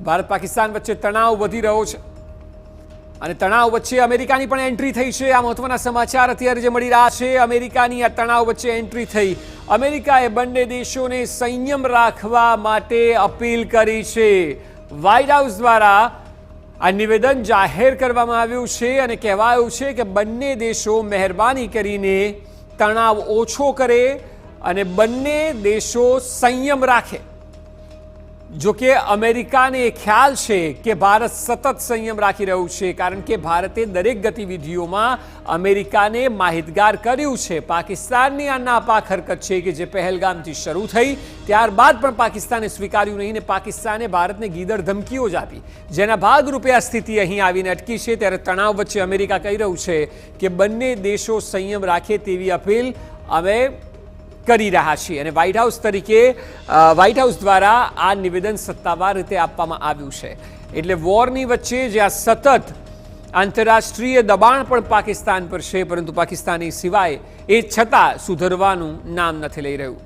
ભારત પાકિસ્તાન વચ્ચે તણાવ વધી રહ્યો છે અને તણાવ વચ્ચે અમેરિકાની પણ એન્ટ્રી થઈ છે। આ મહત્વના સમાચાર અત્યારે જે મળી રહ્યા છે, અમેરિકાની આ તણાવ વચ્ચે એન્ટ્રી થઈ। અમેરિકાએ બંને દેશોને સંયમ રાખવા માટે અપીલ કરી છે। વ્હાઇટ હાઉસ દ્વારા આ નિવેદન જાહેર કરવામાં આવ્યું છે અને કહેવાયું છે કે બંને દેશો મહેરબાની કરીને તણાવ ઓછો કરે અને બંને દેશો સંયમ રાખે। જો કે અમેરિકાને ખ્યાલ છે કે ભારત સતત સંયમ રાખી રહ્યું છે, કારણ કે ભારતે દરેક ગતિવિધિઓમાં અમેરિકાને માહિતગાર કર્યું છે। પાકિસ્તાનની આ નાપાક હરકત છે કે જે પહેલગામથી શરૂ થઈ, ત્યારબાદ પણ પાકિસ્તાને સ્વીકાર્યું નહીં અને પાકિસ્તાને ભારતને ગીદડ ધમકીઓ જ આપી, જેના ભાગરૂપે આ સ્થિતિ અહીં આવીને અટકી છે। ત્યારે તણાવ વચ્ચે અમેરિકા કહી રહ્યું છે કે બંને દેશો સંયમ રાખે તેવી અપીલ અમે કરી રહ્યા છીએ અને વ્હાઇટ હાઉસ દ્વારા આ નિવેદન સત્તાવાર રીતે આપવામાં આવ્યું છે। એટલે વોરની વચ્ચે જ્યાં સતત આંતરરાષ્ટ્રીય દબાણ પણ પાકિસ્તાન પર છે, પરંતુ પાકિસ્તાની સિવાય એ છતાં સુધરવાનું નામ નથી લઈ રહ્યું।